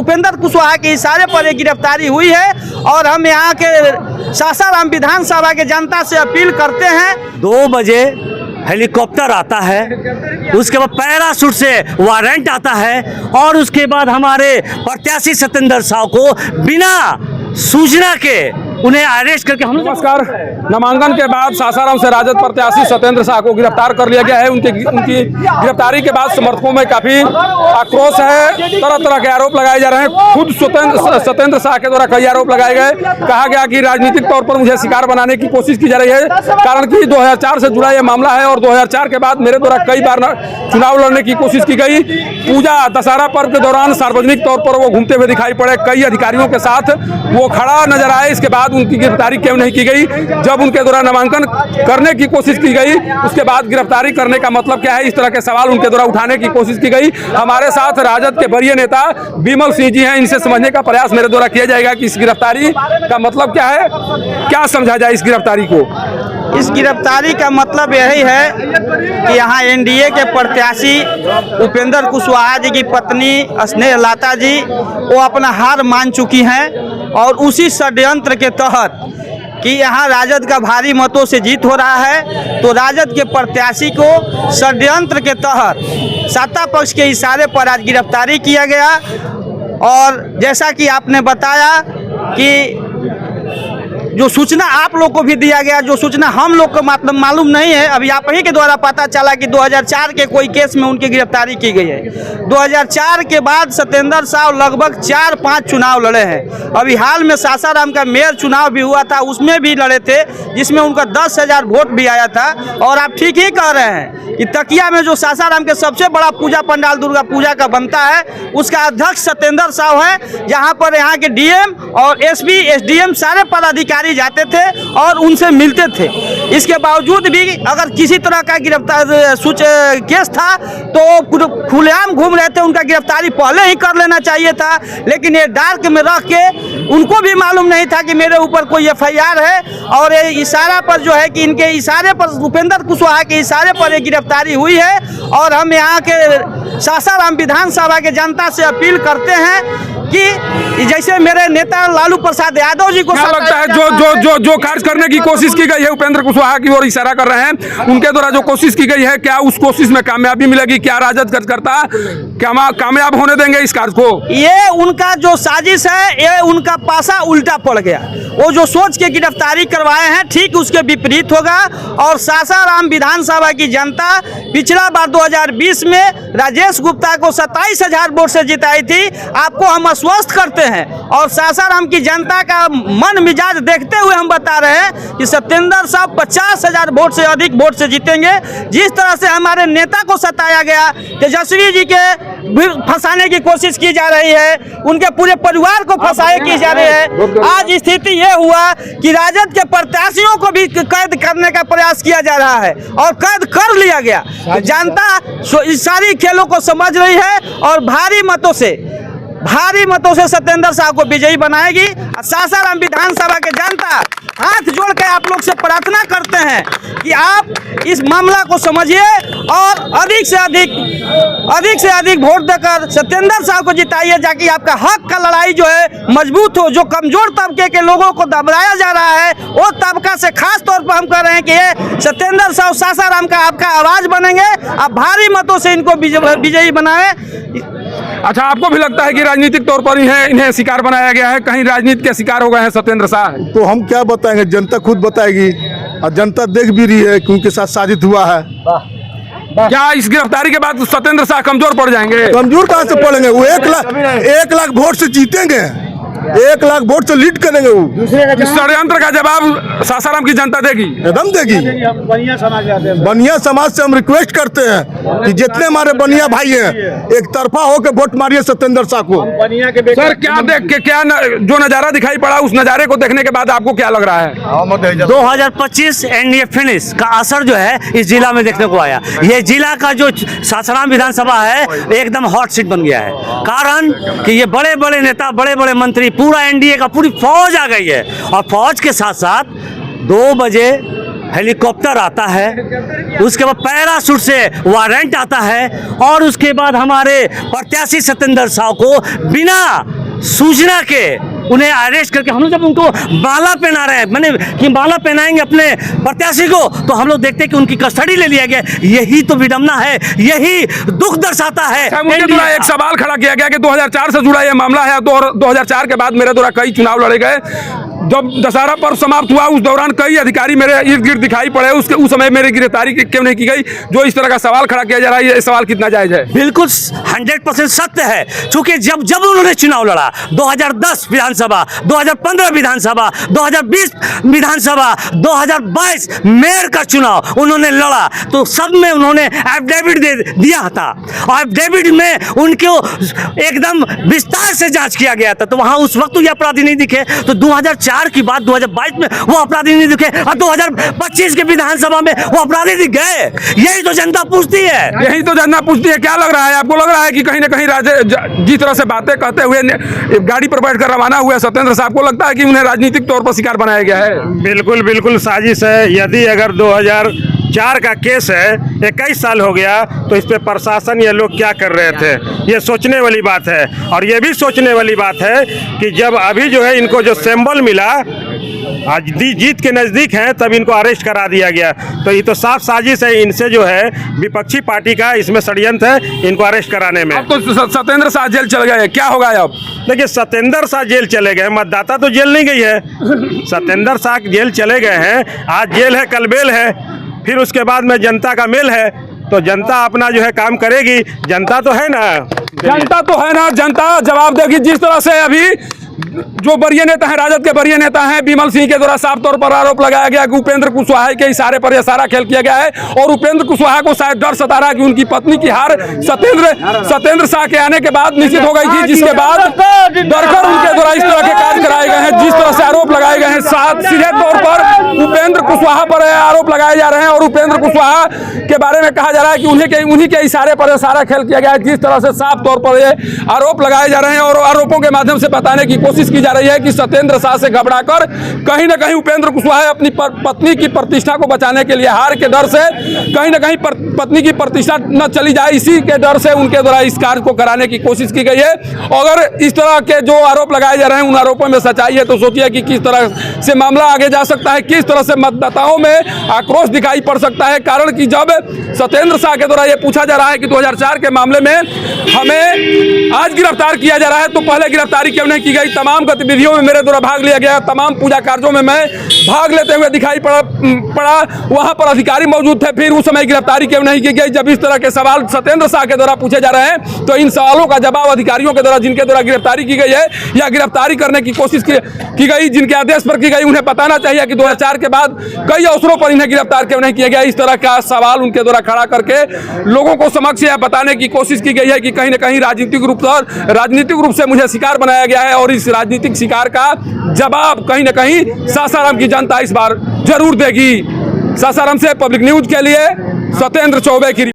उपेंद्र कुशवाहा के इशारे पर एक गिरफ्तारी हुई है। और हम यहाँ के सासाराम विधानसभा के जनता से अपील करते हैं, 2 बजे हेलीकॉप्टर आता है, उसके बाद पैराशूट से वारंट आता है और उसके बाद हमारे प्रत्याशी सत्येंद्र साहू को बिना सूचना के उन्हें अरेस्ट करके हम। नमस्कार। नामांकन के बाद सासाराम से राजद प्रत्याशी सत्येंद्र साहू को गिरफ्तार कर लिया गया है। उनकी गिरफ्तारी के बाद समर्थकों में काफी आक्रोश है, तरह तरह के आरोप लगाए जा रहे हैं। खुद सत्येंद्र साहू के द्वारा कई आरोप लगाए गए। कहा गया कि राजनीतिक तौर पर मुझे शिकार बनाने की कोशिश की जा रही है, कारण कि 2004 से जुड़ा यह मामला है और 2004 के बाद मेरे द्वारा कई बार चुनाव लड़ने की कोशिश की गई। पूजा दशहरा पर्व के दौरान सार्वजनिक तौर पर वो घूमते हुए दिखाई पड़े, कई अधिकारियों के साथ वो खड़ा नजर आए। इसके बाद उनकी गिरफ्तारी क्यों नहीं की गई? जब उनके द्वारा नामांकन करने की कोशिश की गई उसके बाद गिरफ्तारी करने का मतलब क्या है? इस तरह के सवाल उनके द्वारा उठाने की कोशिश की गई। हमारे साथ राजद के वरीय नेता विमल सिंह जी हैं, इनसे समझने का प्रयास मेरे द्वारा किया जाएगा कि इस गिरफ्तारी का मतलब क्या है, क्या समझा जाए इस गिरफ्तारी को। इस गिरफ्तारी का मतलब यही है कि यहाँ एनडीए के प्रत्याशी उपेंद्र कुशवाहा जी की पत्नी स्नेहलता जी वो अपना हार मान चुकी हैं और उसी षड्यंत्र के तहत कि यहाँ राजद का भारी मतों से जीत हो रहा है, तो राजद के प्रत्याशी को षड्यंत्र के तहत सत्ता पक्ष के इशारे पर आज गिरफ्तारी किया गया। और जैसा कि आपने बताया कि जो सूचना आप लोग को भी दिया गया, जो सूचना हम लोग को मतलब मालूम नहीं है, अभी आप ही के द्वारा पता चला कि 2004 के कोई केस में उनकी गिरफ्तारी की गई है। 2004 के बाद सत्येंद्र साहू लगभग 4-5 चुनाव लड़े हैं। अभी हाल में सासाराम का मेयर चुनाव भी हुआ था, उसमें भी लड़े थे, जिसमें उनका 10,000 वोट भी आया था। और आप ठीक ही कह रहे हैं कि तकिया में जो सासाराम के सबसे बड़ा पूजा पंडाल दुर्गा पूजा का बनता है, उसका अध्यक्ष सत्येंद्र साहू है, जहाँ पर यहाँ के डीएम और एसपी एसडीएम सारे पदाधिकारी जाते थे और उनसे मिलते थे। इसके बावजूद भी अगर किसी तरह का गिरफ्तार केस था तो खुलेआम घूम रहे थे, उनका गिरफ्तारी पहले ही कर लेना चाहिए था। लेकिन ये डार्क में रख के उनको भी मालूम नहीं था कि मेरे ऊपर कोई एफआईआर है। और ये इशारा पर जो है कि इनके इशारे पर, उपेंद्र कुशवाहा के इशारे पर ये गिरफ्तारी हुई है। और हम यहाँ के सासाराम विधानसभा के जनता से अपील करते हैं कि जैसे मेरे नेता लालू प्रसाद यादव जी को क्या लगता है जो कार्य करने की कोशिश की गई है उपेंद्र कुशवाहा की ओर इशारा कर रहे हैं, उनके द्वारा जो कोशिश की गई है, क्या उस कोशिश में कामयाबी मिलेगी? क्या राजद कार्यकर्ता कामयाब होने देंगे इस कार्य को? ये उनका जो साजिश है, ये उनका पासा उल्टा पड़ गया। वो जो सोच के गिरफ्तारी करवाए हैं ठीक उसके विपरीत होगा। और सासाराम विधानसभा की जनता पिछला बार 2020 में राजेश गुप्ता को 27,000 वोट से जिताई थी। आपको हम आश्वस्त करते हैं और सासाराम की जनता का मन मिजाज देखते हुए हम बता रहे हैं कि सत्येंद्र साहब 50,000 वोट से अधिक वोट से जीतेंगे। जिस तरह से हमारे नेता को सताया गया, तेजस्वी जी के फंसाने की कोशिश की जा रही है, उनके पूरे परिवार को फंसाए की जा रही है, आज स्थिति यह हुआ कि राजद के प्रत्याशियों को भी कैद करने का प्रयास किया जा रहा है और कैद कर लिया गया। जनता इस सारी खेलों को समझ रही है और भारी मतों से सत्येंद्र साहू को विजयी बनाएगी। सासाराम विधानसभा के जनता हाथ जोड़ के आप लोग से प्रार्थना करते हैं कि आप इस मामला को समझिए और अधिक से अधिक वोट देकर सत्येंद्र साहू को जिताइए, ताकि आपका हक का लड़ाई जो है मजबूत हो। जो कमजोर तबके के लोगों को दबाया जा रहा है, वो तबका से खास तौर पर हम कह रहे हैं कि ये सत्येंद्र साहू सासाराम का आपका आवाज बनेंगे। आप भारी मतों से इनको विजयी बनाए। अच्छा, आपको भी लगता है कि राजनीतिक तौर पर इन्हें शिकार बनाया गया है? कहीं राजनीति के शिकार हो गए हैं सत्येंद्र साहू? तो हम क्या बताएंगे, जनता खुद बताएगी और जनता देख भी रही है कि उनके साथ साजिश हुआ है। क्या इस गिरफ्तारी के बाद सत्येंद्र साहू कमजोर पड़ जाएंगे? कमजोर कहाँ से पड़ेंगे? वो 1 लाख वोट से जीतेंगे, 1 लाख वोट से लीड करेंगे। वो इस षड्यंत्र का जवाब सासाराम की जनता देगी, एकदम देगी। बनिया समाज से हम रिक्वेस्ट करते हैं कि जितने हमारे बनिया भाई हैं, एक तरफा होकर वोट मारिए सत्येंद्र साहू को। सर, क्या देख के जो नजारा दिखाई पड़ा, उस नजारे को देखने के बाद आपको क्या लग रहा है? 2025 एनडीए फिनिश का असर जो है इस जिला में देखने को आया। ये जिला का जो सासाराम विधानसभा है एकदम हॉट सीट बन गया है। कारण कि ये बड़े बड़े नेता, बड़े बड़े मंत्री, पूरा एनडीए का पूरी फौज आ गई है। और फौज के साथ साथ 2 बजे हेलीकॉप्टर आता है, उसके बाद पैराशूट से वारंट आता है, और उसके बाद हमारे प्रत्याशी सत्येंद्र साहू को बिना सूचना के उन्हें अरेस्ट करके हम लोग जब उनको माला पहना रहे हैं, मैंने कि माला पहनाएंगे अपने प्रत्याशी को, तो हम लोग देखते हैं कि उनकी कस्टडी ले लिया गया। यही तो विडम्बना है, यही दुख दर्शाता है। मुझे द्वारा एक सवाल खड़ा किया गया कि 2004 से जुड़ा यह मामला है। 2004 के बाद मेरे द्वारा कई चुनाव लड़े गए। जब दशहरा पर्व समाप्त हुआ उस दौरान कई अधिकारी मेरे इर्द गिर्द दिखाई पड़े, उस समय मेरी गिरफ्तारी क्यों नहीं की गई? जो इस तरह का सवाल खड़ा किया जा रहा है, ये सवाल कितना जायज है? बिल्कुल 100% सत्य है, क्योंकि जब उन्होंने चुनाव लड़ा 2010 विधानसभा, 2015 विधानसभा, 2020 विधानसभा, 2022 मेयर का चुनाव उन्होंने लड़ा, तो सब में उन्होंने एफिडेविट दे दिया था, और एफिडेविट में उनको एकदम विस्तार से जांच किया गया था। तो वहां उस वक्त ये अपराधी नहीं दिखे, तो 2004 की बात 2022 में वो अपराधी नहीं दिखे, और 2025 के विधानसभा में वो अपराधी दिख गए। यही तो जनता पूछती है, यही तो जनता पूछती है। क्या लग रहा है आपको? लग रहा है कि कहीं ना कहीं जिस तरह से बातें कहते हुए गाड़ी पर बैठकर रवाना हुए सत्येंद्र साहब को, लगता है कि उन्हें राजनीतिक तौर पर शिकार बनाया गया है? बिल्कुल बिल्कुल साजिश है। यदि अगर 2004 का केस है, 21 साल हो गया, तो इस पे प्रशासन ये लोग क्या कर रहे थे, ये सोचने वाली बात है। और ये भी सोचने वाली बात है कि जब अभी जो है इनको जो सिंबल मिला, आज जीत के नज़दीक हैं, तब इनको अरेस्ट करा दिया गया। तो ये तो साफ साजिश है, इनसे जो है विपक्षी पार्टी का इसमें षड्यंत्र है इनको अरेस्ट कराने में। अब तो सत्येंद्र साहब जेल चल गए, क्या होगा अब? देखिए, सत्येंद्र साहब जेल चले गए, मतदाता तो जेल नहीं गई है। सत्येंद्र साहब जेल चले गए हैं, आज जेल है कल बेल है, फिर उसके बाद में जनता का मेल है, तो जनता अपना जो है काम करेगी। जनता तो है ना, जनता तो है ना, जनता जवाब देगी। जिस तरह से अभी जो वरीय नेता है, राजद के वरीय नेता हैं विमल सिंह के द्वारा साफ तौर पर आरोप लगाया गया कि उपेंद्र कुशवाहा के इशारे पर यह सारा खेल किया गया है, और उपेंद्र कुशवाहा को शायद डर सता रहा है कि उनकी पत्नी की हार सत्येंद्र शाह के आने के बाद निश्चित हो गई थी, जिसके बाद डरकर उनके द्वारा इस तरह के कार्य कराए गए हैं। जिस तरह से आरोप लगाए गए हैं, सीधे तौर पर उपेंद्र कुशवाहा पर आरोप लगाए जा रहे हैं, और उपेंद्र कुशवाहा के बारे में कहा जा रहा है कि उन्हीं के इशारे पर सारा खेल किया गया है। जिस तरह से साफ तौर पर ये आरोप लगाए जा रहे हैं, और आरोपों के माध्यम से बताने की कोशिश की जा रही है कि सत्येंद्र शाह से घबराकर कहीं ना कहीं उपेंद्र कुशवाहा अपनी पत्नी की प्रतिष्ठा को बचाने के लिए, हार के डर से कहीं ना कहीं पत्नी की प्रतिष्ठा न चली जाए, इसी के डर से उनके द्वारा इस कार्य को कराने की कोशिश की गई है। अगर इस तरह के जो आरोप लगाए जा रहे हैं उन आरोपों में सच्चाई है, तो सोचिए कि किस तरह से मामला आगे जा सकता है, किस तरह से मतदाताओं में आक्रोश दिखाई पड़ सकता है। कारण कि जब सत्येंद्र शाह के द्वारा यह पूछा जा रहा है कि 2004 के मामले में हमें आज गिरफ्तार किया जा रहा है, तो पहले गिरफ्तारी क्यों नहीं की गई? तमाम गतिविधियों में मेरे द्वारा भाग लिया गया, तमाम पूजा कार्यों में मैं भाग लेते हुए दिखाई पड़ा, वहां पर अधिकारी मौजूद थे, फिर उस समय गिरफ्तारी क्यों नहीं की गई? जब इस तरह के सवाल सत्येंद्र शाह के द्वारा पूछे जा रहे हैं, तो इन सवालों का जवाब अधिकारियों के द्वारा, जिनके द्वारा गिरफ्तारी की गई है या गिरफ्तारी करने की कोशिश की गई, जिनके आदेश पर की गई, उन्हें बताना चाहिए कि 2004 के बाद कई अवसरों पर इन्हें गिरफ्तार क्यों नहीं किया गया। इस तरह का सवाल उनके द्वारा खड़ा करके लोगों को समक्ष यह बताने की कोशिश की गई है कि कहीं ना कहीं राजनीतिक रूप से मुझे शिकार बनाया गया है, और इस राजनीतिक शिकार का जवाब कहीं ना कहीं सासाराम की जनता इस बार जरूर देगी। सासाराम से पब्लिक न्यूज के लिए सत्येंद्र चौबे की